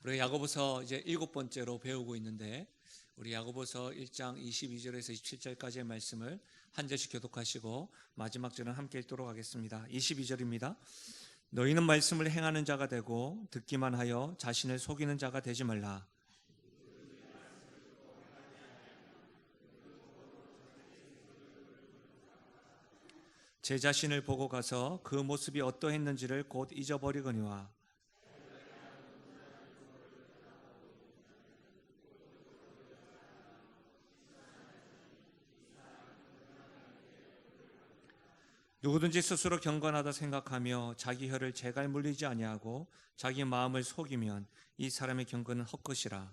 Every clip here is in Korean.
우리 야고보서 이제 7번째로 배우고 있는데, 우리 야고보서 1장 22절에서 27절까지의 말씀을 한 절씩 교독하시고 마지막 절은 함께 읽도록 하겠습니다. 22절입니다. 너희는 말씀을 행하는 자가 되고 듣기만 하여 자신을 속이는 자가 되지 말라. 제 자신을 보고 가서 그 모습이 어떠했는지를 곧 잊어버리거니와 누구든지 스스로 경건하다 생각하며 자기 혀를 재갈 물리지 아니하고 자기 마음을 속이면 이 사람의 경건은 헛것이라.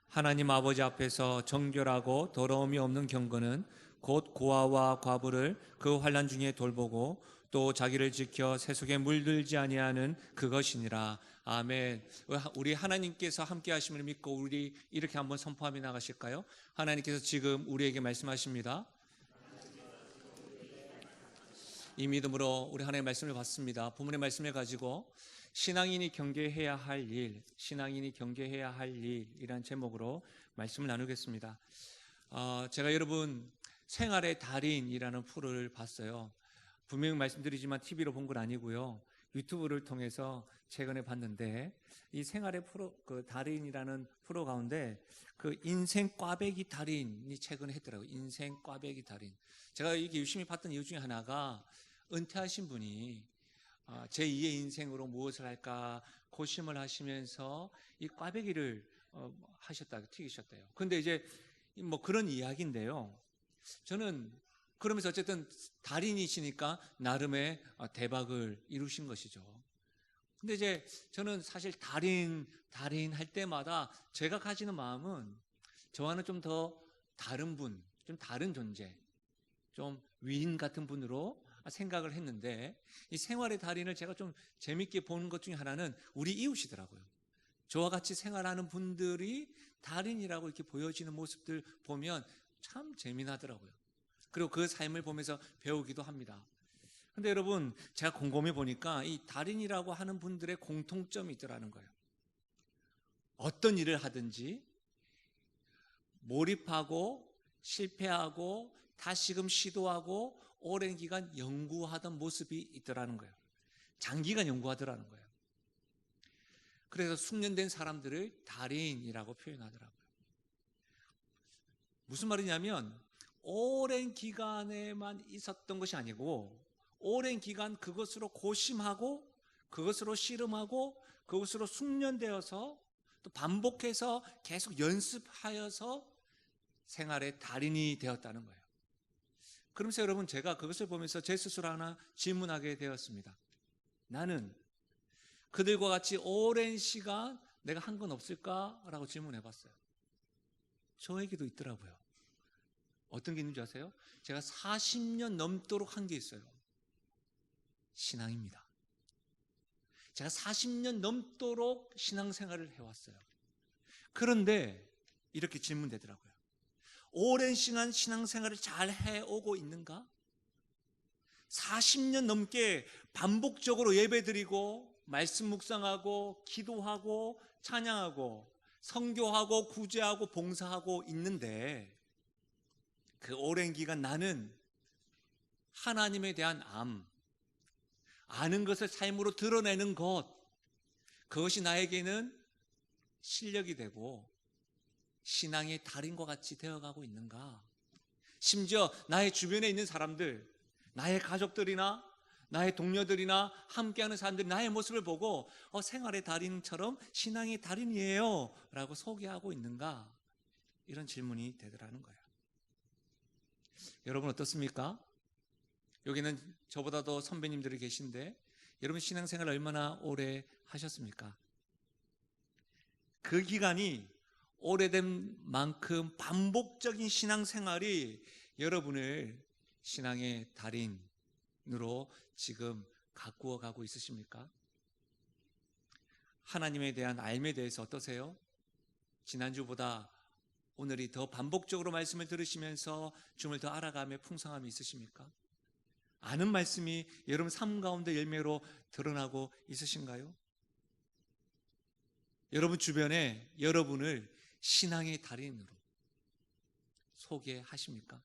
하나님 아버지 앞에서 정결하고 더러움이 없는 경건은 곧 고아와 과부를 그 환난 중에 돌보고 또 자기를 지켜 세속에 물들지 아니하는 그것이니라. 아멘. 우리 하나님께서 함께 하심을 믿고 우리 이렇게 한번 선포하며 나가실까요? 하나님께서 지금 우리에게 말씀하십니다. 이 믿음으로 우리 하나님의 말씀을 받습니다. 본문의 말씀을 가지고 신앙인이 경계해야 할 일, 신앙인이 경계해야 할 일이라는 제목으로 말씀을 나누겠습니다. 제가 여러분 생활의 달인이라는 프로를 봤어요. 분명히 말씀드리지만 TV로 본 건 아니고요. 유튜브를 통해서 최근에 봤는데 이 생활의 프로, 그 달인이라는 프로 가운데 그 인생 꽈배기 달인이 최근에 했더라고요. 인생 꽈배기 달인. 제가 이렇게 유심히 봤던 이유 중에 하나가 은퇴하신 분이 제2의 인생으로 무엇을 할까 고심을 하시면서 이 꽈배기를 튀기셨대요. 근데 이제 뭐 그런 이야기인데요. 저는 그러면서 어쨌든 달인이시니까 나름의 대박을 이루신 것이죠. 근데 이제 저는 사실 달인 할 때마다 제가 가지는 마음은 저와는 좀 더 다른 분, 좀 다른 존재, 좀 위인 같은 분으로 생각을 했는데 이 생활의 달인을 제가 좀 재밌게 보는 것 중에 하나는 우리 이웃이더라고요. 저와 같이 생활하는 분들이 달인이라고 이렇게 보여지는 모습들 보면 참 재미나더라고요. 그리고 그 삶을 보면서 배우기도 합니다. 근데 여러분 제가 곰곰이 보니까 이 달인이라고 하는 분들의 공통점이 있더라는 거예요. 어떤 일을 하든지 몰입하고 실패하고 다시금 시도하고 오랜 기간 연구하던 모습이 있더라는 거예요. 장기간 연구하더라는 거예요. 그래서 숙련된 사람들을 달인이라고 표현하더라고요. 무슨 말이냐면 오랜 기간에만 있었던 것이 아니고 오랜 기간 그것으로 고심하고 그것으로 씨름하고 그것으로 숙련되어서 또 반복해서 계속 연습하여서 생활의 달인이 되었다는 거예요. 그러면서 여러분 제가 그것을 보면서 제 스스로 하나 질문하게 되었습니다. 나는 그들과 같이 오랜 시간 내가 한 건 없을까라고 질문해 봤어요. 저에게도 있더라고요. 어떤 게 있는지 아세요? 제가 40년 넘도록 한 게 있어요. 신앙입니다. 제가 40년 넘도록 신앙생활을 해왔어요. 그런데 이렇게 질문되더라고요. 오랜 시간 신앙생활을 잘 해오고 있는가? 40년 넘게 반복적으로 예배드리고 말씀 묵상하고 기도하고 찬양하고 선교하고 구제하고 봉사하고 있는데 그 오랜 기간 나는 하나님에 대한 아는 것을 삶으로 드러내는 것, 그것이 나에게는 실력이 되고 신앙의 달인과 같이 되어가고 있는가? 심지어 나의 주변에 있는 사람들, 나의 가족들이나 나의 동료들이나 함께하는 사람들이 나의 모습을 보고 생활의 달인처럼 신앙의 달인이에요 라고 소개하고 있는가? 이런 질문이 되더라는 거예요. 여러분 어떻습니까? 여기는 저보다도 선배님들이 계신데 여러분 신앙생활 얼마나 오래 하셨습니까? 그 기간이 오래된 만큼 반복적인 신앙생활이 여러분을 신앙의 달인으로 지금 가꾸어 가고 있으십니까? 하나님에 대한 알매에 대해서 어떠세요? 지난주보다 오늘이 더 반복적으로 말씀을 들으시면서 주님을 더 알아가며 풍성함이 있으십니까? 아는 말씀이 여러분 삶 가운데 열매로 드러나고 있으신가요? 여러분 주변에 여러분을 신앙의 달인으로 소개하십니까?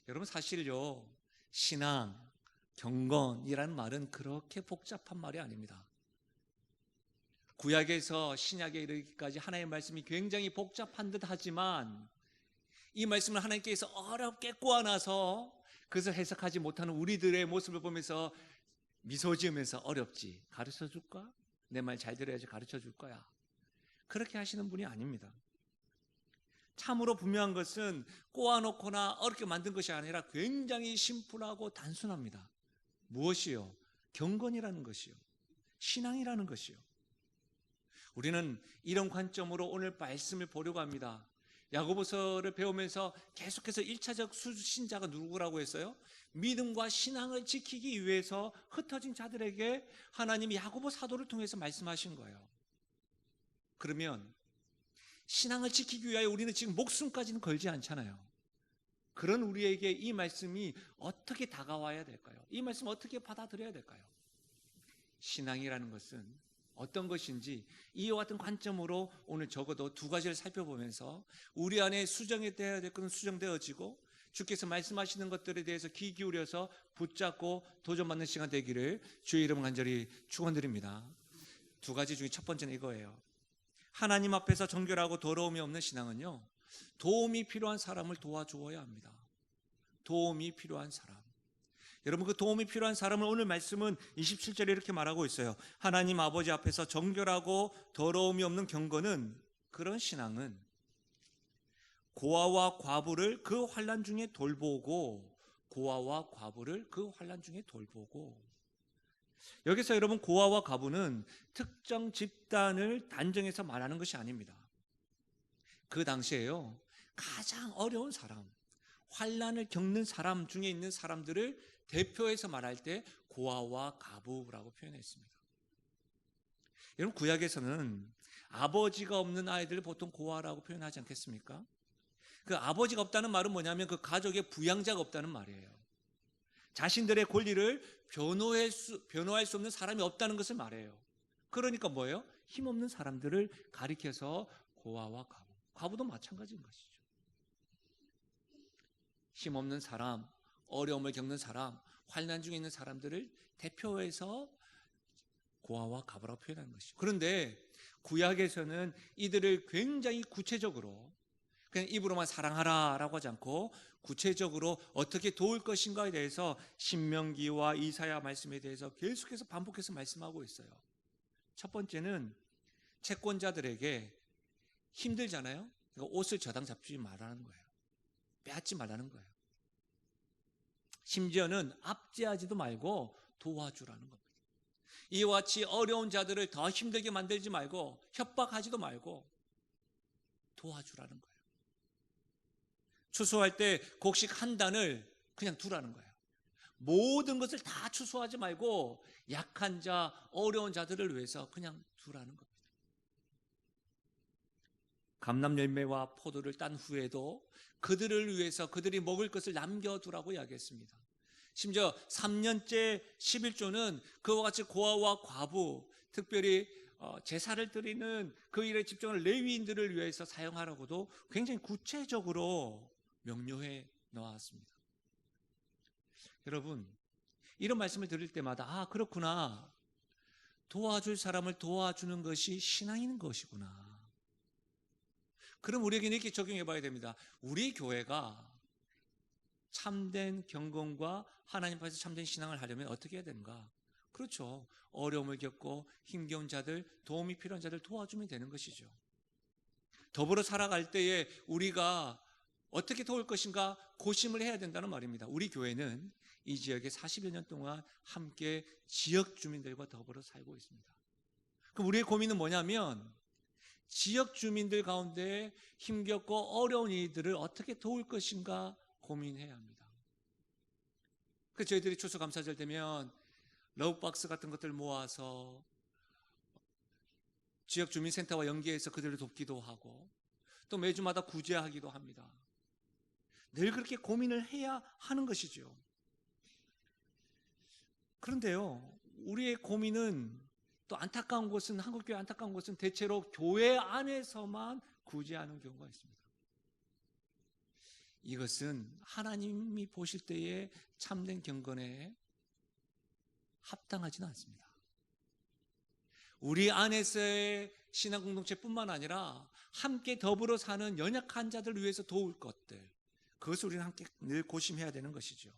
여러분 사실요, 신앙, 경건이라는 말은 그렇게 복잡한 말이 아닙니다. 구약에서 신약에 이르기까지 하나님의 말씀이 굉장히 복잡한 듯 하지만 이 말씀을 하나님께서 어렵게 꼬아놔서 그것을 해석하지 못하는 우리들의 모습을 보면서 미소 지으면서 어렵지, 가르쳐 줄까? 내 말 잘 들어야지 가르쳐 줄 거야. 그렇게 하시는 분이 아닙니다. 참으로 분명한 것은 꼬아놓거나 어렵게 만든 것이 아니라 굉장히 심플하고 단순합니다. 무엇이요? 경건이라는 것이요, 신앙이라는 것이요. 우리는 이런 관점으로 오늘 말씀을 보려고 합니다. 야고보서를 배우면서 계속해서 1차적 수신자가 누구라고 했어요? 믿음과 신앙을 지키기 위해서 흩어진 자들에게 하나님이 야고보 사도를 통해서 말씀하신 거예요. 그러면 신앙을 지키기 위하여 우리는 지금 목숨까지는 걸지 않잖아요. 그런 우리에게 이 말씀이 어떻게 다가와야 될까요? 이 말씀 어떻게 받아들여야 될까요? 신앙이라는 것은 어떤 것인지 이와 같은 관점으로 오늘 적어도 두 가지를 살펴보면서 우리 안에 수정되어야 될 것은 수정되어지고 주께서 말씀하시는 것들에 대해서 귀 기울여서 붙잡고 도전받는 시간 되기를 주의 이름 간절히 축원드립니다. 두 가지 중에 첫 번째는 이거예요. 하나님 앞에서 정결하고 더러움이 없는 신앙은요, 도움이 필요한 사람을 도와주어야 합니다. 도움이 필요한 사람. 여러분, 그 도움이 필요한 사람을 오늘 말씀은 27절에 이렇게 말하고 있어요. 하나님 아버지 앞에서 정결하고 더러움이 없는 경건은, 그런 신앙은 고아와 과부를 그 환난 중에 돌보고, 고아와 과부를 그 환난 중에 돌보고. 여기서 여러분, 고아와 과부는 특정 집단을 단정해서 말하는 것이 아닙니다. 그 당시에요, 가장 어려운 사람, 환난을 겪는 사람 중에 있는 사람들을 대표해서 말할 때 고아와 과부라고 표현했습니다. 여러분, 구약에서는 아버지가 없는 아이들을 보통 고아라고 표현하지 않겠습니까? 그 아버지가 없다는 말은 뭐냐면 그 가족의 부양자가 없다는 말이에요. 자신들의 권리를 변호할 수 없는 사람이 없다는 것을 말해요. 그러니까 뭐예요? 힘없는 사람들을 가리켜서 고아와 과부, 과부도 마찬가지인 것이죠. 힘없는 사람, 어려움을 겪는 사람, 환난 중에 있는 사람들을 대표해서 고아와 과부라고 표현하는 것이죠. 그런데 구약에서는 이들을 굉장히 구체적으로, 그냥 입으로만 사랑하라 라고 하지 않고 구체적으로 어떻게 도울 것인가에 대해서 신명기와 이사야 말씀에 대해서 계속해서 반복해서 말씀하고 있어요. 첫 번째는 채권자들에게 힘들잖아요. 그러니까 옷을 저당 잡지 말라는 거예요. 빼앗지 말라는 거예요. 심지어는 압제하지도 말고 도와주라는 겁니다. 이와 같이 어려운 자들을 더 힘들게 만들지 말고 협박하지도 말고 도와주라는 거예요. 추수할 때 곡식 한 단을 그냥 두라는 거예요. 모든 것을 다 추수하지 말고 약한 자, 어려운 자들을 위해서 그냥 두라는 겁니다. 감람 열매와 포도를 딴 후에도 그들을 위해서 그들이 먹을 것을 남겨두라고 이야기했습니다. 심지어 3년째 11조는 그와 같이 고아와 과부, 특별히 제사를 드리는 그 일에 집중하는 레위인들을 위해서 사용하라고도 굉장히 구체적으로 명료해 놓았습니다. 여러분, 이런 말씀을 드릴 때마다 아, 그렇구나, 도와줄 사람을 도와주는 것이 신앙인 것이구나. 그럼 우리에게는 이렇게 적용해 봐야 됩니다. 우리 교회가 참된 경건과 하나님 앞에서 참된 신앙을 하려면 어떻게 해야 되는가? 그렇죠. 어려움을 겪고 힘겨운 자들, 도움이 필요한 자들 도와주면 되는 것이죠. 더불어 살아갈 때에 우리가 어떻게 도울 것인가 고심을 해야 된다는 말입니다. 우리 교회는 이 지역에 40여 년 동안 함께 지역 주민들과 더불어 살고 있습니다. 그럼 우리의 고민은 뭐냐면 지역 주민들 가운데 힘겹고 어려운 이들을 어떻게 도울 것인가 고민해야 합니다. 그래서 저희들이 추수감사절 되면 러브박스 같은 것들 모아서 지역 주민센터와 연계해서 그들을 돕기도 하고 또 매주마다 구제하기도 합니다. 늘 그렇게 고민을 해야 하는 것이죠. 그런데요, 우리의 고민은 또 안타까운 것은, 한국교회 안타까운 것은 대체로 교회 안에서만 구제하는 경우가 있습니다. 이것은 하나님이 보실 때에 참된 경건에 합당하지는 않습니다. 우리 안에서의 신앙 공동체뿐만 아니라 함께 더불어 사는 연약한 자들을 위해서 도울 것들, 그것을 우리는 함께 늘 고심해야 되는 것이죠.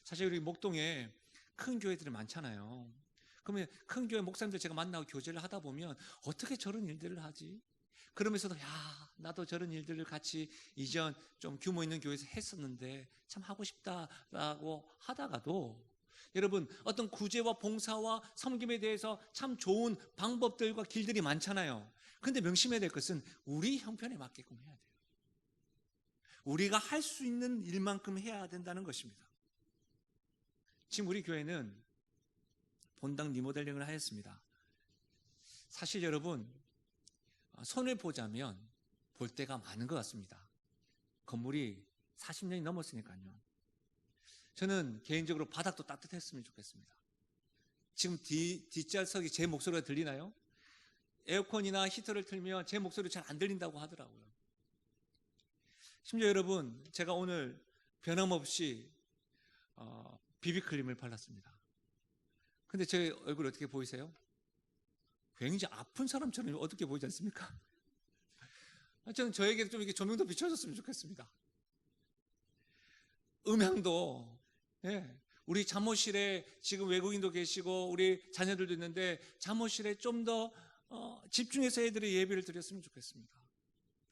사실 우리 목동에 큰 교회들이 많잖아요. 그러면 큰 교회 목사님들 제가 만나고 교제를 하다 보면 어떻게 저런 일들을 하지? 그러면서도 나도 저런 일들을 같이 이전 좀 규모 있는 교회에서 했었는데 참 하고 싶다라고 하다가도, 여러분, 어떤 구제와 봉사와 섬김에 대해서 참 좋은 방법들과 길들이 많잖아요. 그런데 명심해야 될 것은 우리 형편에 맞게끔 해야 돼요. 우리가 할 수 있는 일만큼 해야 된다는 것입니다. 지금 우리 교회는 본당 리모델링을 하였습니다. 사실 여러분, 손을 보자면 볼 때가 많은 것 같습니다. 건물이 40년이 넘었으니까요. 저는 개인적으로 바닥도 따뜻했으면 좋겠습니다. 지금 뒷좌석이 제 목소리가 들리나요? 에어컨이나 히터를 틀면 제 목소리 잘 안 들린다고 하더라고요. 심지어 여러분, 제가 오늘 변함없이 비비크림을 발랐습니다. 근데 제 얼굴 어떻게 보이세요? 굉장히 아픈 사람처럼 어떻게 보이지 않습니까? 저는 저에게 좀 이렇게 조명도 비춰줬으면 좋겠습니다. 음향도, 우리 잠옷실에 지금 외국인도 계시고 우리 자녀들도 있는데 잠옷실에 좀 더 집중해서 애들의 예배를 드렸으면 좋겠습니다.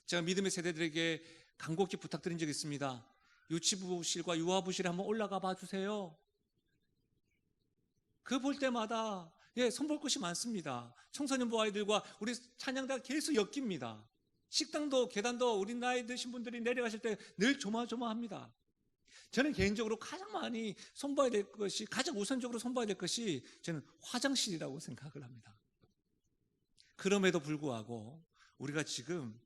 제가 믿음의 세대들에게 간곡히 부탁드린 적이 있습니다. 유치부실과 유아부실에 한번 올라가 봐 주세요. 그 볼 때마다 손볼 것이 많습니다. 청소년부 아이들과 우리 찬양대가 계속 엮입니다. 식당도 계단도 우리 나이 드신 분들이 내려가실 때 늘 조마조마합니다. 저는 개인적으로 가장 많이 손봐야 될 것이, 가장 우선적으로 손봐야 될 것이 저는 화장실이라고 생각을 합니다. 그럼에도 불구하고 우리가 지금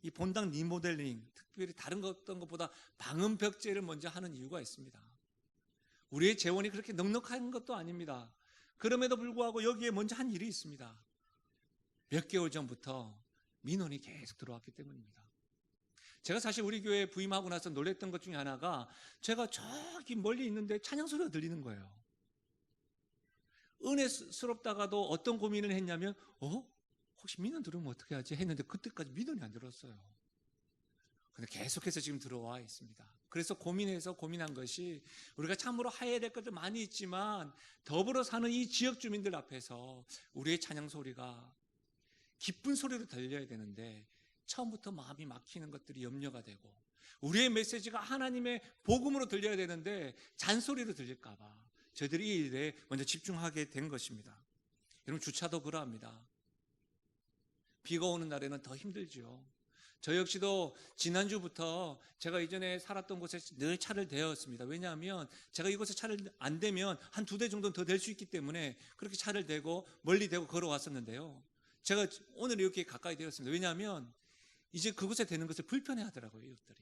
이 본당 리모델링, 특별히 다른 어떤 것보다 방음 벽제를 먼저 하는 이유가 있습니다. 우리의 재원이 그렇게 넉넉한 것도 아닙니다. 그럼에도 불구하고 여기에 먼저 한 일이 있습니다. 몇 개월 전부터 민원이 계속 들어왔기 때문입니다. 제가 사실 우리 교회에 부임하고 나서 놀랬던 것 중에 하나가, 제가 저기 멀리 있는데 찬양 소리가 들리는 거예요. 은혜스럽다가도 어떤 고민을 했냐면, 혹시 민원 들어오면 어떻게 하지? 했는데 그때까지 민원이 안 들어왔어요. 근데 계속해서 지금 들어와 있습니다. 그래서 고민한 것이, 우리가 참으로 해야 될 것들 많이 있지만 더불어 사는 이 지역 주민들 앞에서 우리의 찬양 소리가 기쁜 소리로 들려야 되는데 처음부터 마음이 막히는 것들이 염려가 되고, 우리의 메시지가 하나님의 복음으로 들려야 되는데 잔소리로 들릴까 봐 저희들이 이 일에 먼저 집중하게 된 것입니다. 여러분, 주차도 그러합니다. 비가 오는 날에는 더 힘들죠. 저 역시도 지난주부터 제가 이전에 살았던 곳에 늘 차를 대었습니다. 왜냐하면 제가 이곳에 차를 안 대면 한 2대 정도는 더 댈 수 있기 때문에 그렇게 차를 대고 멀리 대고 걸어왔었는데요. 제가 오늘 이렇게 가까이 되었습니다. 왜냐하면 이제 그곳에 대는 것을 불편해 하더라고요, 이웃들이.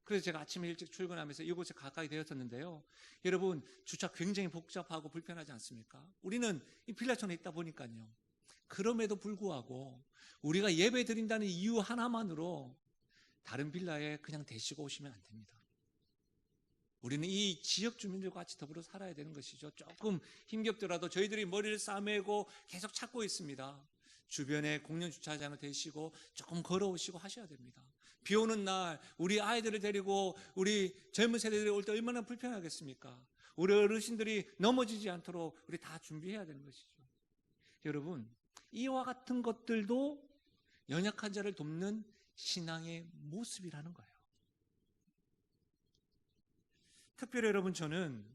그래서 제가 아침에 일찍 출근하면서 이곳에 가까이 되었었는데요. 여러분, 주차 굉장히 복잡하고 불편하지 않습니까? 우리는 이 빌라촌에 있다 보니까요. 그럼에도 불구하고 우리가 예배 드린다는 이유 하나만으로 다른 빌라에 그냥 대시고 오시면 안 됩니다. 우리는 이 지역 주민들과 같이 더불어 살아야 되는 것이죠. 조금 힘겹더라도 저희들이 머리를 싸매고 계속 찾고 있습니다. 주변에 공영 주차장을 대시고 조금 걸어오시고 하셔야 됩니다. 비 오는 날 우리 아이들을 데리고 우리 젊은 세대들이 올 때 얼마나 불편하겠습니까? 우리 어르신들이 넘어지지 않도록 우리 다 준비해야 되는 것이죠. 여러분, 이와 같은 것들도 연약한 자를 돕는 신앙의 모습이라는 거예요. 특별히 여러분, 저는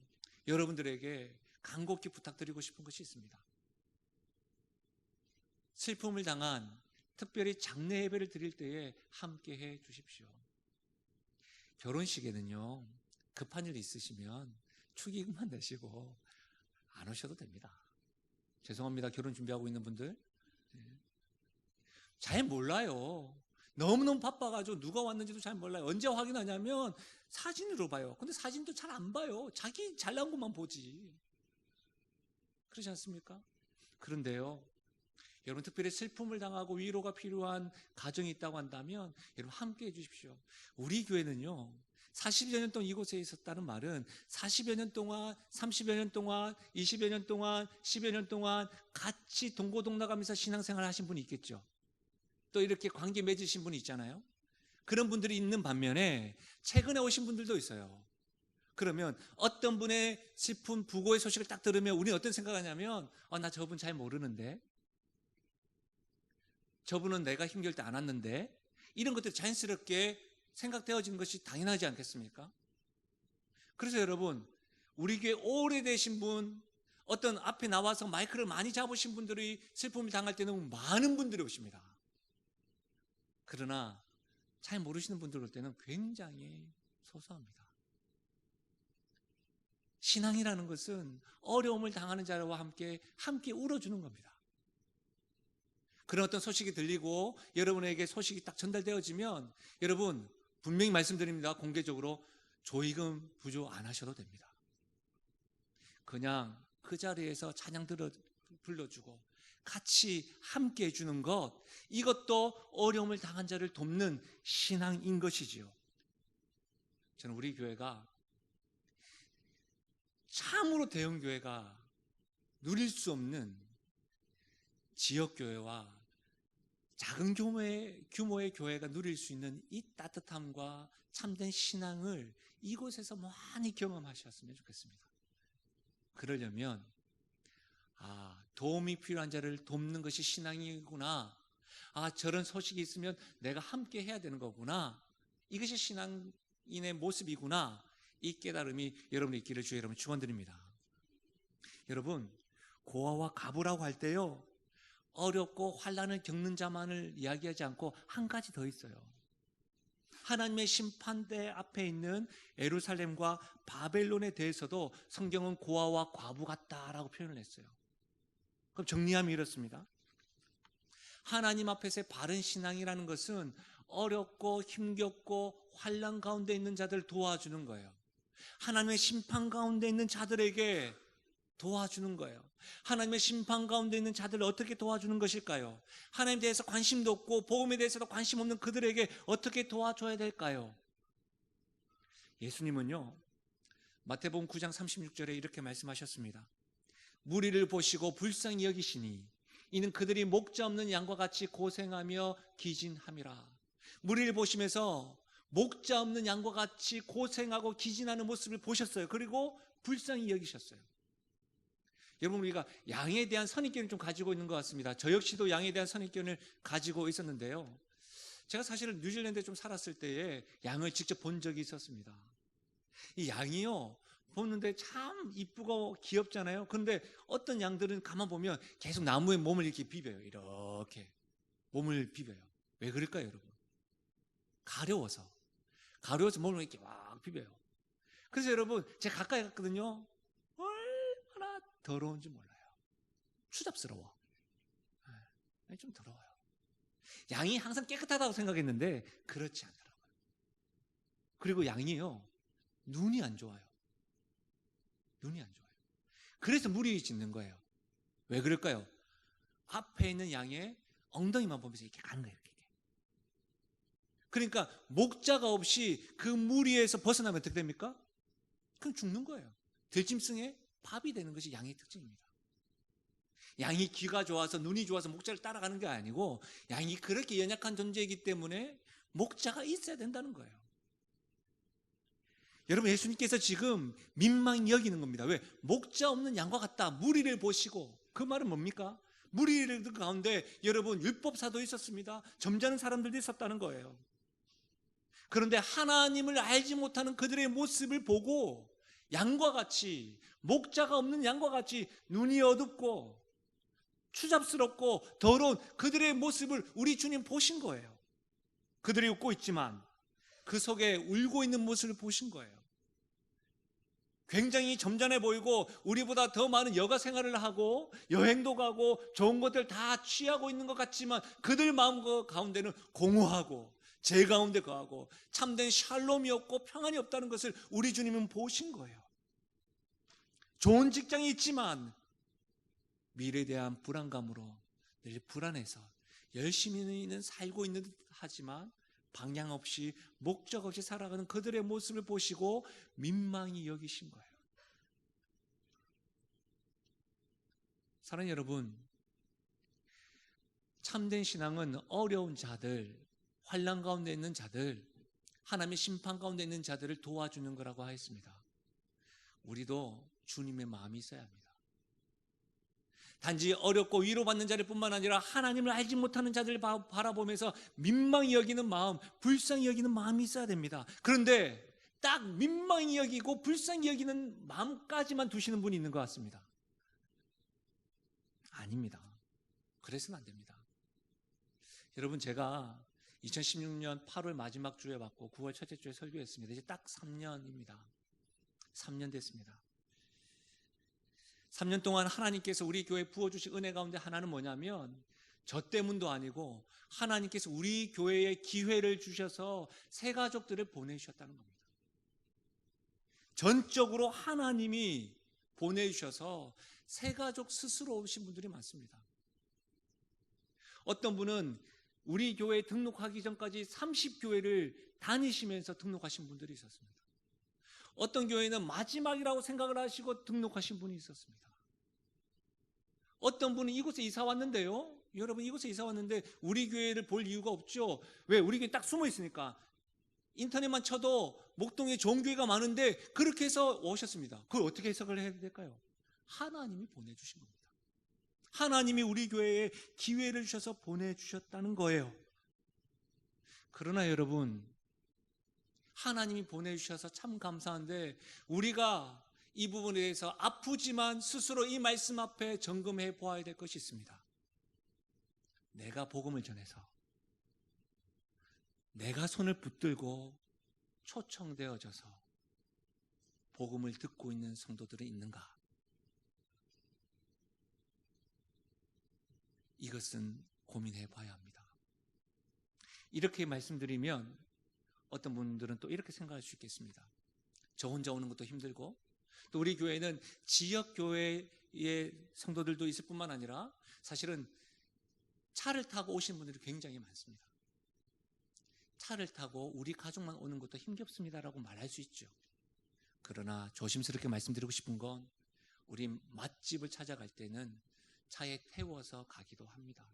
여러분들에게 간곡히 부탁드리고 싶은 것이 있습니다. 슬픔을 당한, 특별히 장례 예배를 드릴 때에 함께 해 주십시오. 결혼식에는요, 급한 일 있으시면 축의금만 내시고 안 오셔도 됩니다. 죄송합니다, 결혼 준비하고 있는 분들. 잘 몰라요. 너무너무 바빠가지고 누가 왔는지도 잘 몰라요. 언제 확인하냐면 사진으로 봐요. 근데 사진도 잘 안 봐요. 자기 잘난 것만 보지. 그렇지 않습니까? 그런데요, 여러분 특별히 슬픔을 당하고 위로가 필요한 가정이 있다고 한다면 여러분 함께 해주십시오. 우리 교회는요, 40여 년 동안 이곳에 있었다는 말은 40여 년 동안, 30여 년 동안, 20여 년 동안, 10여 년 동안 같이 동고동락하면서 신앙생활을 하신 분이 있겠죠. 또 이렇게 관계 맺으신 분이 있잖아요. 그런 분들이 있는 반면에 최근에 오신 분들도 있어요. 그러면 어떤 분의 슬픈 부고의 소식을 딱 들으면 우리는 어떤 생각하냐면 나 저분 잘 모르는데, 저분은 내가 힘겨울 때 안 왔는데, 이런 것들이 자연스럽게 생각되어지는 것이 당연하지 않겠습니까? 그래서 여러분, 우리 교회 오래되신 분, 어떤 앞에 나와서 마이크를 많이 잡으신 분들이 슬픔을 당할 때는 많은 분들이 오십니다. 그러나 잘 모르시는 분들 올 때는 굉장히 소소합니다. 신앙이라는 것은 어려움을 당하는 자와 함께 울어주는 겁니다. 그런 어떤 소식이 들리고 여러분에게 소식이 딱 전달되어지면 여러분 분명히 말씀드립니다. 공개적으로 조의금 부조 안 하셔도 됩니다. 그냥 그 자리에서 찬양 불러주고 같이 함께 해주는 것, 이것도 어려움을 당한 자를 돕는 신앙인 것이지요. 저는 우리 교회가 참으로 대형교회가 누릴 수 없는 지역교회와 작은 규모의 교회가 누릴 수 있는 이 따뜻함과 참된 신앙을 이곳에서 많이 경험하셨으면 좋겠습니다. 그러려면 도움이 필요한 자를 돕는 것이 신앙이구나, 저런 소식이 있으면 내가 함께 해야 되는 거구나, 이것이 신앙인의 모습이구나, 이 깨달음이 여러분이 있기를 주의 여러분 축원드립니다. 여러분, 고아와 가부라고 할 때요, 어렵고 환난을 겪는 자만을 이야기하지 않고 한 가지 더 있어요. 하나님의 심판대 앞에 있는 예루살렘과 바벨론에 대해서도 성경은 고아와 과부 같다라고 표현을 했어요. 그럼 정리하면 이렇습니다. 하나님 앞에서의 바른 신앙이라는 것은 어렵고 힘겹고 환난 가운데 있는 자들 도와주는 거예요. 하나님의 심판 가운데 있는 자들에게 도와주는 거예요. 하나님의 심판 가운데 있는 자들을 어떻게 도와주는 것일까요? 하나님에 대해서 관심도 없고 복음에 대해서도 관심 없는 그들에게 어떻게 도와줘야 될까요? 예수님은요, 마태복음 9장 36절에 이렇게 말씀하셨습니다. 무리를 보시고 불쌍히 여기시니 이는 그들이 목자 없는 양과 같이 고생하며 기진함이라. 무리를 보시면서 목자 없는 양과 같이 고생하고 기진하는 모습을 보셨어요. 그리고 불쌍히 여기셨어요. 여러분, 우리가 양에 대한 선입견을 좀 가지고 있는 것 같습니다. 저 역시도 양에 대한 선입견을 가지고 있었는데요, 제가 사실은 뉴질랜드에 좀 살았을 때에 양을 직접 본 적이 있었습니다. 이 양이요, 보는데 참 이쁘고 귀엽잖아요. 그런데 어떤 양들은 가만 보면 계속 나무에 몸을 이렇게 비벼요. 이렇게 몸을 비벼요. 왜 그럴까요, 여러분? 가려워서 몸을 이렇게 막 비벼요. 그래서 여러분, 제가 가까이 갔거든요. 얼마나 더러운지 몰라요. 추잡스러워. 좀 더러워요. 양이 항상 깨끗하다고 생각했는데 그렇지 않더라고요. 그리고 양이요, 눈이 안 좋아요. 눈이 안 좋아요. 그래서 무리 짓는 거예요. 왜 그럴까요? 앞에 있는 양의 엉덩이만 보면서 이렇게 가는 거예요. 이렇게. 그러니까 목자가 없이 그 무리에서 벗어나면 어떻게 됩니까? 그럼 죽는 거예요. 들짐승의 밥이 되는 것이 양의 특징입니다. 양이 귀가 좋아서 눈이 좋아서 목자를 따라가는 게 아니고 양이 그렇게 연약한 존재이기 때문에 목자가 있어야 된다는 거예요. 여러분, 예수님께서 지금 민망히 여기는 겁니다. 왜? 목자 없는 양과 같다. 무리를 보시고. 그 말은 뭡니까? 무리들 가운데 여러분 율법사도 있었습니다. 점잖은 사람들도 있었다는 거예요. 그런데 하나님을 알지 못하는 그들의 모습을 보고 양과 같이, 목자가 없는 양과 같이 눈이 어둡고 추잡스럽고 더러운 그들의 모습을 우리 주님 보신 거예요. 그들이 웃고 있지만 그 속에 울고 있는 모습을 보신 거예요. 굉장히 점잖해 보이고 우리보다 더 많은 여가 생활을 하고 여행도 가고 좋은 것들 다 취하고 있는 것 같지만 그들 마음 가운데는 공허하고 제 가운데 거하고 참된 샬롬이 없고 평안이 없다는 것을 우리 주님은 보신 거예요. 좋은 직장이 있지만 미래에 대한 불안감으로 늘 불안해서 열심히는 살고 있는 듯 하지만 방향 없이 목적 없이 살아가는 그들의 모습을 보시고 민망히 여기신 거예요. 사랑하는 여러분, 참된 신앙은 어려운 자들, 환난 가운데 있는 자들, 하나님의 심판 가운데 있는 자들을 도와주는 거라고 하였습니다. 우리도 주님의 마음이 있어야 합니다. 단지 어렵고 위로받는 자들 뿐만 아니라 하나님을 알지 못하는 자들을 바라보면서 민망히 여기는 마음, 불쌍히 여기는 마음이 있어야 됩니다. 그런데 딱 민망히 여기고 불쌍히 여기는 마음까지만 두시는 분이 있는 것 같습니다. 아닙니다. 그래서는 안 됩니다. 여러분, 제가 2016년 8월 마지막 주에 받고 9월 첫째 주에 설교했습니다. 이제 딱 3년입니다. 3년 됐습니다. 3년 동안 하나님께서 우리 교회에 부어주신 은혜 가운데 하나는 뭐냐면 저 때문도 아니고 하나님께서 우리 교회에 기회를 주셔서 새 가족들을 보내주셨다는 겁니다. 전적으로 하나님이 보내주셔서 새 가족 스스로 오신 분들이 많습니다. 어떤 분은 우리 교회에 등록하기 전까지 30교회를 다니시면서 등록하신 분들이 있었습니다. 어떤 교회는 마지막이라고 생각을 하시고 등록하신 분이 있었습니다. 어떤 분은 이곳에 이사 왔는데요, 여러분, 이곳에 이사 왔는데 우리 교회를 볼 이유가 없죠. 왜? 우리 교회 딱 숨어 있으니까. 인터넷만 쳐도 목동에 좋은 교회가 많은데 그렇게 해서 오셨습니다. 그걸 어떻게 해석을 해야 될까요? 하나님이 보내주신 겁니다. 하나님이 우리 교회에 기회를 주셔서 보내주셨다는 거예요. 그러나 여러분, 하나님이 보내주셔서 참 감사한데 우리가 이 부분에 대해서 아프지만 스스로 이 말씀 앞에 점검해 보아야 될 것이 있습니다. 내가 복음을 전해서 내가 손을 붙들고 초청되어져서 복음을 듣고 있는 성도들이 있는가? 이것은 고민해 봐야 합니다. 이렇게 말씀드리면 어떤 분들은 또 이렇게 생각할 수 있겠습니다. 저 혼자 오는 것도 힘들고, 또 우리 교회는 지역교회의 성도들도 있을 뿐만 아니라 사실은 차를 타고 오신 분들이 굉장히 많습니다. 차를 타고 우리 가족만 오는 것도 힘겹습니다라고 말할 수 있죠. 그러나 조심스럽게 말씀드리고 싶은 건 우리 맛집을 찾아갈 때는 차에 태워서 가기도 합니다.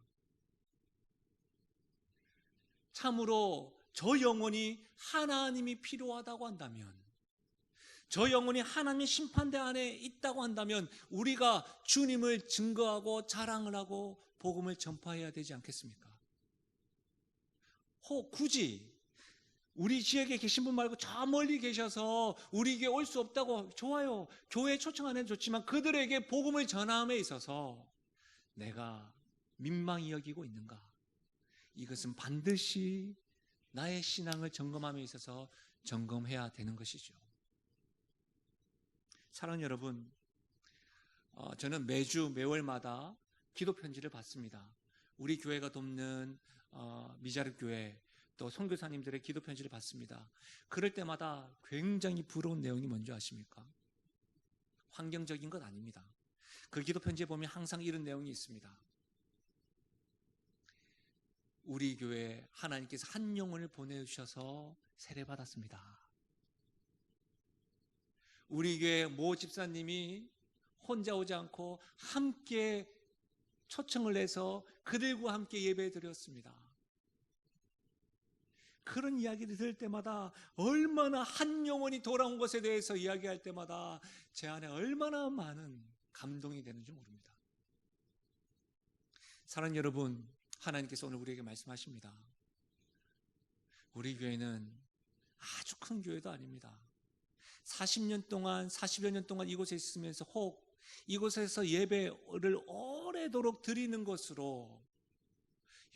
참으로 저 영혼이 하나님이 필요하다고 한다면, 저 영혼이 하나님의 심판대 안에 있다고 한다면 우리가 주님을 증거하고 자랑을 하고 복음을 전파해야 되지 않겠습니까? 굳이 우리 지역에 계신 분 말고 저 멀리 계셔서 우리에게 올 수 없다고, 좋아요. 교회 초청 안 해도 좋지만 그들에게 복음을 전함에 있어서 내가 민망히 여기고 있는가? 이것은 반드시 나의 신앙을 점검함에 있어서 점검해야 되는 것이죠. 사랑하는 여러분, 저는 매월마다 기도 편지를 받습니다. 우리 교회가 돕는 미자립 교회, 또 선교사님들의 기도 편지를 받습니다. 그럴 때마다 굉장히 부러운 내용이 뭔지 아십니까? 환경적인 것 아닙니다. 그 기도 편지에 보면 항상 이런 내용이 있습니다. 우리 교회에 하나님께서 한 영혼을 보내주셔서 세례받았습니다. 우리 교회 모 집사님이 혼자 오지 않고 함께 초청을 해서 그들과 함께 예배 드렸습니다. 그런 이야기를 들을 때마다, 얼마나 한 영혼이 돌아온 것에 대해서 이야기할 때마다 제 안에 얼마나 많은 감동이 되는지 모릅니다. 사랑하는 여러분, 하나님께서 오늘 우리에게 말씀하십니다. 우리 교회는 아주 큰 교회도 아닙니다. 40년 동안, 40여 년 동안 이곳에 있으면서 혹 이곳에서 예배를 오래도록 드리는 것으로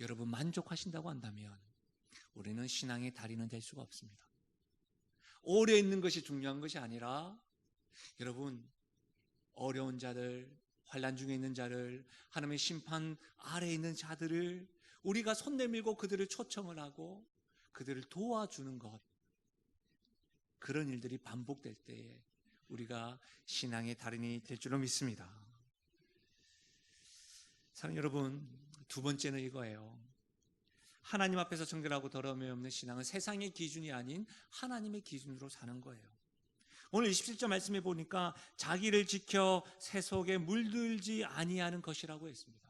여러분 만족하신다고 한다면 우리는 신앙의 달인은 될 수가 없습니다. 오래 있는 것이 중요한 것이 아니라, 여러분, 어려운 자들, 환난 중에 있는 자를, 하나님의 심판 아래에 있는 자들을 우리가 손 내밀고 그들을 초청을 하고 그들을 도와주는 것, 그런 일들이 반복될 때에 우리가 신앙의 달인이 될 줄로 믿습니다. 사랑하는 여러분, 두 번째는 이거예요. 하나님 앞에서 정결하고 더러움이 없는 신앙은 세상의 기준이 아닌 하나님의 기준으로 사는 거예요. 오늘 27절 말씀해 보니까 자기를 지켜 세속에 물들지 아니하는 것이라고 했습니다.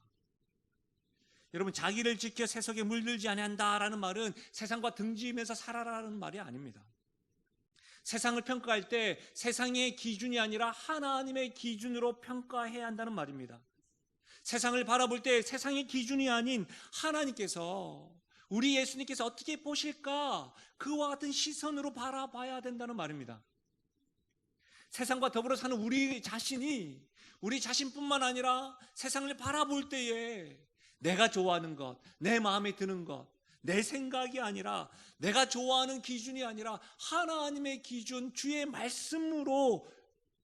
여러분, 자기를 지켜 세속에 물들지 아니한다라는 말은 세상과 등지면서 살아라는 말이 아닙니다. 세상을 평가할 때 세상의 기준이 아니라 하나님의 기준으로 평가해야 한다는 말입니다. 세상을 바라볼 때 세상의 기준이 아닌 하나님께서, 우리 예수님께서 어떻게 보실까, 그와 같은 시선으로 바라봐야 된다는 말입니다. 세상과 더불어 사는 우리 자신이, 우리 자신뿐만 아니라 세상을 바라볼 때에 내가 좋아하는 것, 내 마음에 드는 것, 내 생각이 아니라, 내가 좋아하는 기준이 아니라 하나님의 기준, 주의 말씀으로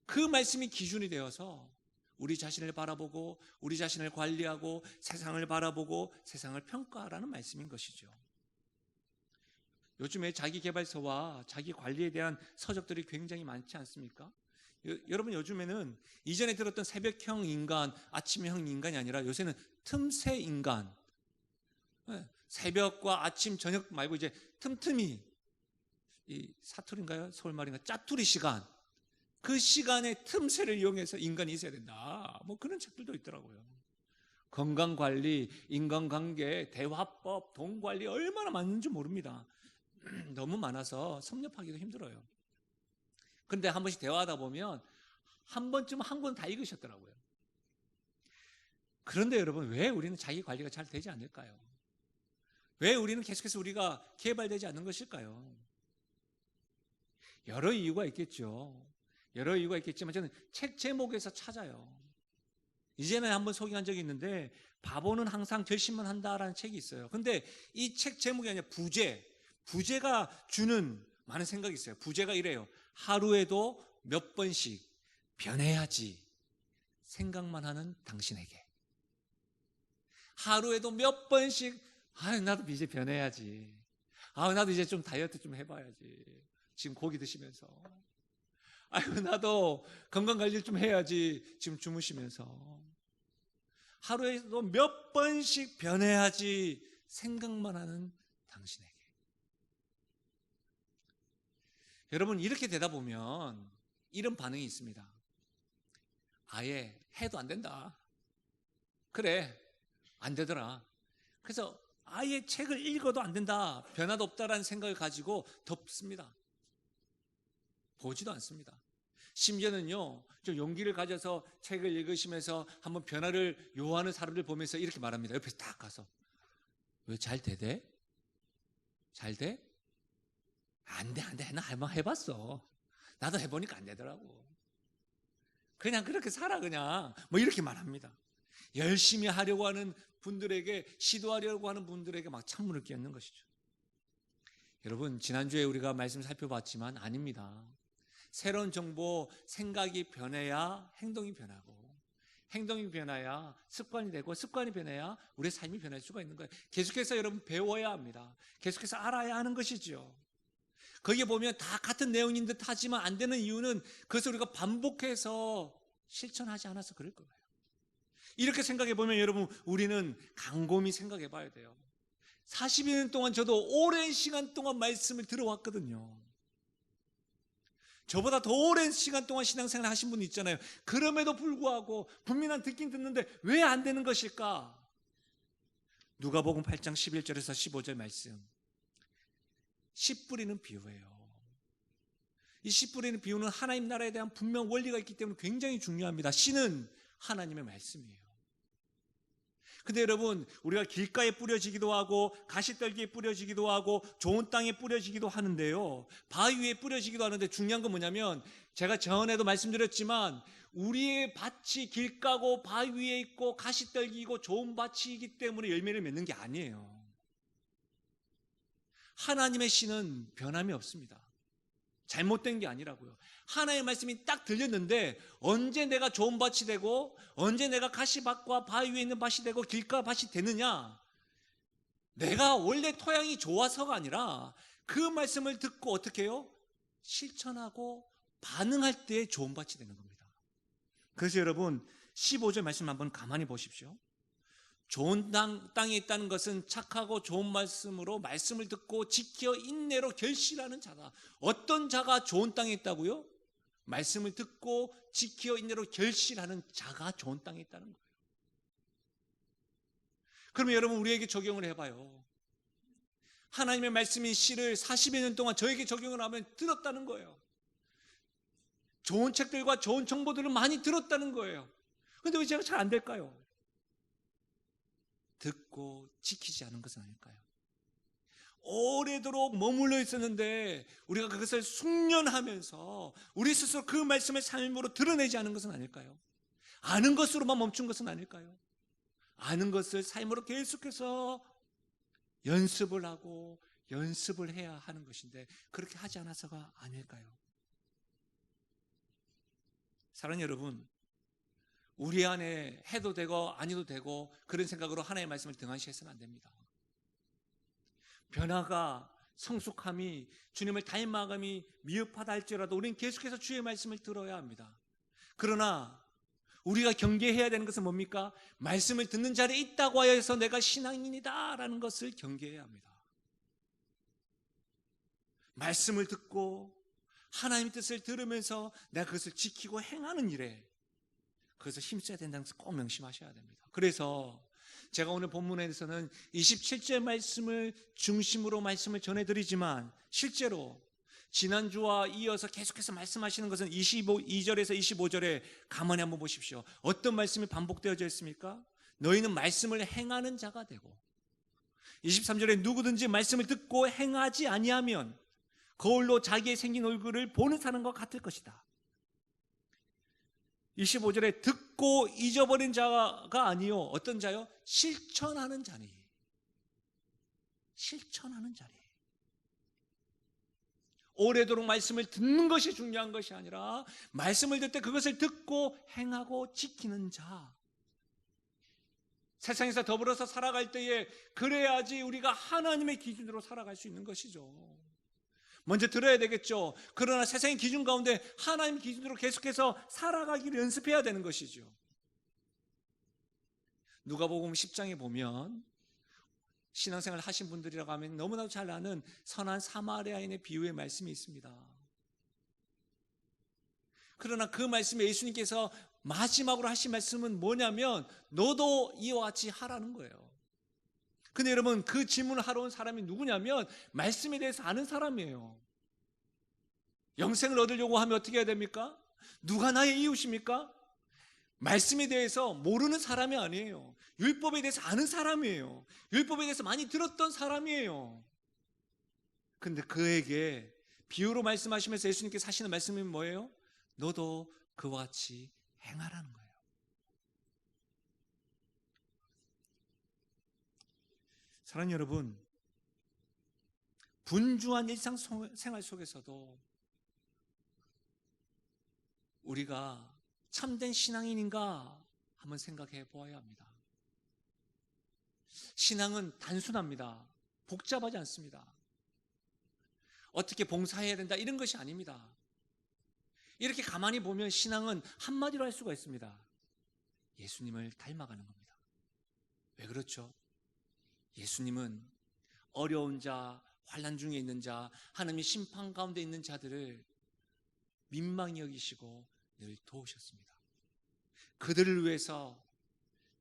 그 말씀이 기준이 되어서 우리 자신을 바라보고 우리 자신을 관리하고 세상을 바라보고 세상을 평가하라는 말씀인 것이죠. 요즘에 자기개발서와 자기관리에 대한 서적들이 굉장히 많지 않습니까? 여러분, 요즘에는 이전에 들었던 새벽형 인간, 아침형 인간이 아니라 요새는 틈새 인간, 새벽과 아침, 저녁 말고 이제 틈틈이, 이 사투리인가요? 서울말인가? 짜투리 시간, 그 시간에 틈새를 이용해서 인간이 있어야 된다, 뭐 그런 책들도 있더라고요. 건강관리, 인간관계, 대화법, 돈관리 얼마나 많은지 모릅니다. 너무 많아서 섭렵하기도 힘들어요. 그런데 한 번씩 대화하다 보면 한 번쯤 한 권 다 읽으셨더라고요. 그런데 여러분, 왜 우리는 자기 관리가 잘 되지 않을까요? 왜 우리는 계속해서 우리가 개발되지 않는 것일까요? 여러 이유가 있겠죠. 여러 이유가 있겠지만 저는 책 제목에서 찾아요. 이전에 한번 소개한 적이 있는데 바보는 항상 결심만 한다라는 책이 있어요. 근데 이 책 제목이 아니라 부제가 주는 많은 생각이 있어요. 부제가 이래요. 하루에도 몇 번씩 변해야지 생각만 하는 당신에게. 하루에도 몇 번씩 나도 이제 변해야지. 나도 이제 좀 다이어트 좀 해봐야지. 지금 고기 드시면서. 나도 건강관리 좀 해야지. 지금 주무시면서. 하루에도 몇 번씩 변해야지 생각만 하는 당신에게. 여러분, 이렇게 되다 보면 이런 반응이 있습니다. 아예 해도 안 된다. 그래, 안 되더라. 그래서 아예 책을 읽어도 안 된다, 변화도 없다라는 생각을 가지고 덮습니다. 보지도 않습니다. 심지어는요, 좀 용기를 가져서 책을 읽으시면서 한번 변화를 요하는 사람들 보면서 이렇게 말합니다. 옆에서 딱 가서, 왜 잘 되대? 잘 돼? 안 돼. 나 한번 해봤어. 나도 해보니까 안 되더라고. 그냥 그렇게 살아, 그냥. 뭐 이렇게 말합니다. 열심히 하려고 하는 분들에게, 시도하려고 하는 분들에게 막 찬물을 끼얹는 것이죠. 여러분, 지난주에 우리가 말씀 살펴봤지만 아닙니다. 새로운 정보, 생각이 변해야 행동이 변하고, 행동이 변해야 습관이 되고, 습관이 변해야 우리의 삶이 변할 수가 있는 거예요. 계속해서 여러분 배워야 합니다. 계속해서 알아야 하는 것이죠. 거기에 보면 다 같은 내용인 듯 하지만 안 되는 이유는 그것을 우리가 반복해서 실천하지 않아서 그럴 거예요. 이렇게 생각해 보면 여러분, 우리는 곰곰이 생각해 봐야 돼요. 40년 동안 저도 오랜 시간 동안 말씀을 들어왔거든요. 저보다 더 오랜 시간 동안 신앙생활 하신 분이 있잖아요. 그럼에도 불구하고 분명히 듣긴 듣는데 왜 안 되는 것일까? 누가복음 8장 11절에서 15절 말씀, 씨 뿌리는 비유예요. 이 씨 뿌리는 비유는 하나님 나라에 대한 분명 원리가 있기 때문에 굉장히 중요합니다. 씨는 하나님의 말씀이에요. 근데 여러분, 우리가 길가에 뿌려지기도 하고 가시떨기에 뿌려지기도 하고 좋은 땅에 뿌려지기도 하는데요, 바위 위에 뿌려지기도 하는데 중요한 건 뭐냐면, 제가 전에도 말씀드렸지만 우리의 밭이 길가고 바위 위에 있고 가시떨기이고 좋은 밭이기 때문에 열매를 맺는 게 아니에요. 하나님의 씨는 변함이 없습니다. 잘못된 게 아니라고요. 하나님의 말씀이 딱 들렸는데 언제 내가 좋은 밭이 되고 언제 내가 가시밭과 바위 위에 있는 밭이 되고 길가 밭이 되느냐, 내가 원래 토양이 좋아서가 아니라 그 말씀을 듣고 어떻게 해요? 실천하고 반응할 때 좋은 밭이 되는 겁니다. 그래서 여러분, 15절 말씀 한번 가만히 보십시오. 좋은 땅에 있다는 것은 착하고 좋은 말씀으로 말씀을 듣고 지켜 인내로 결실하는 자다. 어떤 자가 좋은 땅에 있다고요? 말씀을 듣고 지켜 인내로 결실하는 자가 좋은 땅에 있다는 거예요. 그러면 여러분 우리에게 적용을 해봐요. 하나님의 말씀인 시를 40여 년 동안 저에게 적용을 하면 들었다는 거예요. 좋은 책들과 좋은 정보들을 많이 들었다는 거예요. 그런데 왜 제가 잘 안 될까요? 듣고 지키지 않은 것은 아닐까요? 오래도록 머물러 있었는데 우리가 그것을 숙련하면서 우리 스스로 그 말씀을 삶으로 드러내지 않은 것은 아닐까요? 아는 것으로만 멈춘 것은 아닐까요? 아는 것을 삶으로 계속해서 연습을 하고 연습을 해야 하는 것인데 그렇게 하지 않아서가 아닐까요? 사랑하는 여러분, 우리 안에 해도 되고 아니도 되고 그런 생각으로 하나님의 말씀을 등한시해서는 안 됩니다. 변화가 성숙함이 주님을 닮아감이 미흡하다 할지라도 우리는 계속해서 주의 말씀을 들어야 합니다. 그러나 우리가 경계해야 되는 것은 뭡니까? 말씀을 듣는 자리에 있다고 하여서 내가 신앙인이다 라는 것을 경계해야 합니다. 말씀을 듣고 하나님의 뜻을 들으면서 내가 그것을 지키고 행하는 일에 그것을 힘써야 된다는 것을 꼭 명심하셔야 됩니다. 그래서 제가 오늘 본문에서는 27절 말씀을 중심으로 말씀을 전해드리지만 실제로 지난주와 이어서 계속해서 말씀하시는 것은 22절에서 25절에 가만히 한번 보십시오. 어떤 말씀이 반복되어져 있습니까? 너희는 말씀을 행하는 자가 되고 23절에 누구든지 말씀을 듣고 행하지 아니하면 거울로 자기의 생긴 얼굴을 보는 사람과 같을 것이다. 25절에 듣고 잊어버린 자가 아니요 어떤 자요? 실천하는 자니. 실천하는 자리. 오래도록 말씀을 듣는 것이 중요한 것이 아니라 말씀을 듣을 때 그것을 듣고 행하고 지키는 자. 세상에서 더불어서 살아갈 때에 그래야지 우리가 하나님의 기준으로 살아갈 수 있는 것이죠. 먼저 들어야 되겠죠. 그러나 세상의 기준 가운데 하나님 기준으로 계속해서 살아가기를 연습해야 되는 것이죠. 누가복음 10장에 보면 신앙생활 하신 분들이라고 하면 너무나도 잘 아는 선한 사마리아인의 비유의 말씀이 있습니다. 그러나 그 말씀에 예수님께서 마지막으로 하신 말씀은 뭐냐면 너도 이와 같이 하라는 거예요. 근데 여러분 그 질문을 하러 온 사람이 누구냐면 말씀에 대해서 아는 사람이에요. 영생을 얻으려고 하면 어떻게 해야 됩니까? 누가 나의 이웃입니까? 말씀에 대해서 모르는 사람이 아니에요. 율법에 대해서 아는 사람이에요. 율법에 대해서 많이 들었던 사람이에요. 근데 그에게 비유로 말씀하시면서 예수님께서 하시는 말씀이 뭐예요? 너도 그와 같이 행하라는 거예요. 사랑하는 여러분, 분주한 일상생활 속에서도 우리가 참된 신앙인인가 한번 생각해 보아야 합니다. 신앙은 단순합니다. 복잡하지 않습니다. 어떻게 봉사해야 된다 이런 것이 아닙니다. 이렇게 가만히 보면 신앙은 한마디로 할 수가 있습니다. 예수님을 닮아가는 겁니다. 왜 그렇죠? 예수님은 어려운 자, 환난 중에 있는 자, 하나님의 심판 가운데 있는 자들을 민망히 여기시고 늘 도우셨습니다. 그들을 위해서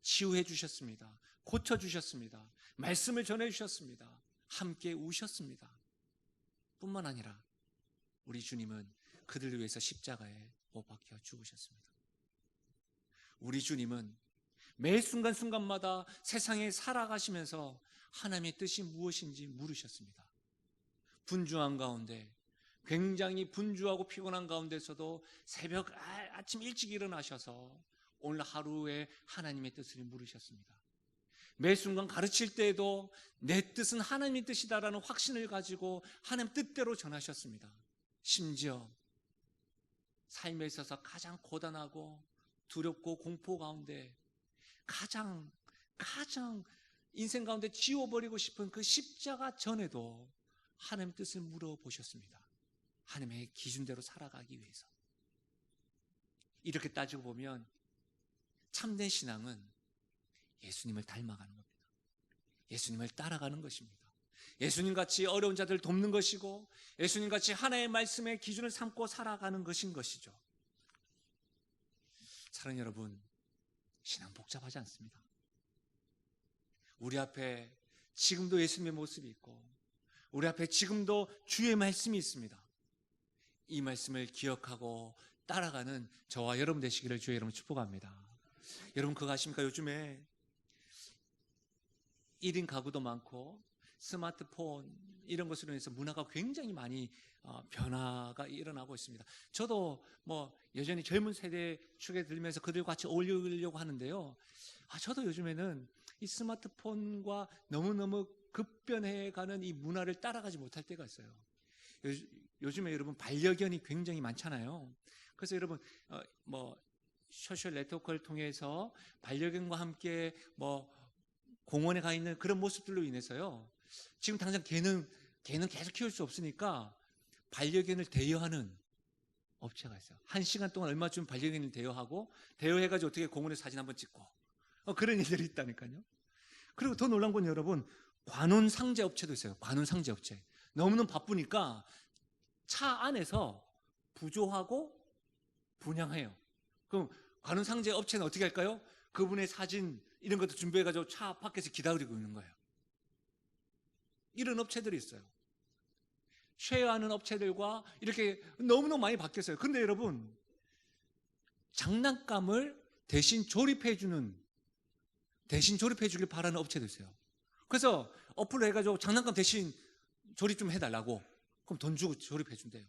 치유해 주셨습니다. 고쳐 주셨습니다. 말씀을 전해 주셨습니다. 함께 우셨습니다. 뿐만 아니라 우리 주님은 그들을 위해서 십자가에 못 박혀 죽으셨습니다. 우리 주님은 매 순간순간마다 세상에 살아가시면서 하나님의 뜻이 무엇인지 물으셨습니다. 분주한 가운데, 굉장히 분주하고 피곤한 가운데서도 새벽 아침 일찍 일어나셔서 오늘 하루에 하나님의 뜻을 물으셨습니다. 매 순간 가르칠 때에도 내 뜻은 하나님의 뜻이다라는 확신을 가지고 하나님 뜻대로 전하셨습니다. 심지어 삶에 있어서 가장 고단하고 두렵고 공포 가운데 가장 인생 가운데 지워버리고 싶은 그 십자가 전에도 하나님의 뜻을 물어보셨습니다. 하나님의 기준대로 살아가기 위해서. 이렇게 따지고 보면 참된 신앙은 예수님을 닮아가는 겁니다. 예수님을 따라가는 것입니다. 예수님같이 어려운 자들을 돕는 것이고 예수님같이 하나님의 말씀의 기준을 삼고 살아가는 것인 것이죠. 사랑하는 여러분, 신앙 복잡하지 않습니다. 우리 앞에 지금도 예수님의 모습이 있고 우리 앞에 지금도 주의 말씀이 있습니다. 이 말씀을 기억하고 따라가는 저와 여러분 되시기를 주의 이름으로 축복합니다. 여러분 그거 아십니까? 요즘에 1인 가구도 많고 스마트폰 이런 것으로 인해서 문화가 굉장히 많이 변화가 일어나고 있습니다. 저도 여전히 젊은 세대 축에 들면서 그들과 같이 어울리려고 하는데요. 저도 요즘에는 이 스마트폰과 너무너무 급변해가는 이 문화를 따라가지 못할 때가 있어요. 요즘에 여러분 반려견이 굉장히 많잖아요. 그래서 여러분 소셜 네트워크를 통해서 반려견과 함께 공원에 가 있는 그런 모습들로 인해서요. 지금 당장 걔는 계속 키울 수 없으니까 반려견을 대여하는 업체가 있어요. 1시간 동안 얼마쯤 반려견을 대여하고 대여해가지고 어떻게 공원에서 사진 한번 찍고 그런 일들이 있다니까요. 그리고 더 놀란 건 여러분 관훈 상제 업체도 있어요. 관훈 상제 업체. 너무너무 바쁘니까 차 안에서 부조하고 분양해요. 그럼 관훈 상제 업체는 어떻게 할까요? 그분의 사진 이런 것도 준비해가지고 차 밖에서 기다리고 있는 거예요. 이런 업체들이 있어요. 쉐어하는 업체들과 이렇게 너무너무 많이 바뀌었어요. 그런데 여러분 장난감을 대신 조립해 주길 바라는 업체도 있어요. 그래서 어플로 해가지고 장난감 대신 조립 좀 해달라고 그럼 돈 주고 조립해 준대요.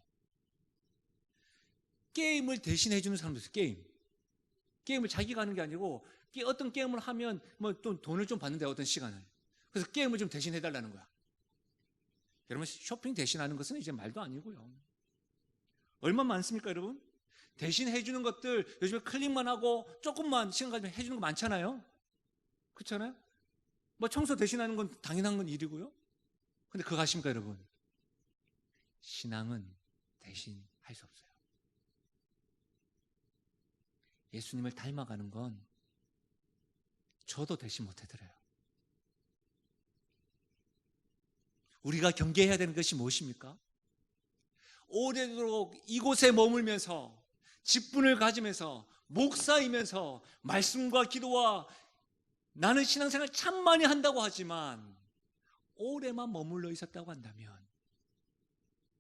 게임을 대신 해주는 사람도 있어요. 게임을 자기가 하는 게 아니고 어떤 게임을 하면 또 돈을 좀 받는데 어떤 시간을. 그래서 게임을 좀 대신 해달라는 거야. 여러분 쇼핑 대신하는 것은 이제 말도 아니고요. 얼마 많습니까 여러분? 대신 해주는 것들 요즘에 클릭만 하고 조금만 시간 가지면 해주는 거 많잖아요. 그렇잖아요? 청소 대신하는 건 당연한 건 일이고요. 근데 그거 아십니까 여러분? 신앙은 대신할 수 없어요. 예수님을 닮아가는 건 저도 대신 못 해드려요. 우리가 경계해야 되는 것이 무엇입니까? 오래도록 이곳에 머물면서 직분을 가지면서 목사이면서 말씀과 기도와 나는 신앙생활 참 많이 한다고 하지만 오래만 머물러 있었다고 한다면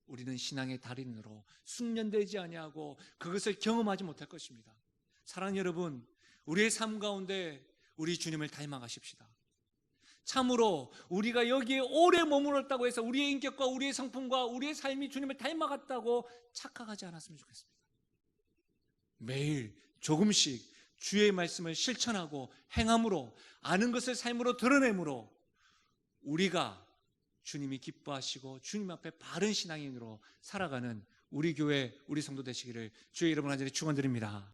우리는 신앙의 달인으로 숙련되지 아니하고 그것을 경험하지 못할 것입니다. 사랑하는 여러분, 우리의 삶 가운데 우리 주님을 닮아가십시다. 참으로 우리가 여기에 오래 머물렀다고 해서 우리의 인격과 우리의 성품과 우리의 삶이 주님을 닮아갔다고 착각하지 않았으면 좋겠습니다. 매일 조금씩 주의 말씀을 실천하고 행함으로 아는 것을 삶으로 드러내므로 우리가 주님이 기뻐하시고 주님 앞에 바른 신앙인으로 살아가는 우리 교회 우리 성도 되시기를 주의 이름으로 간절히 축원드립니다.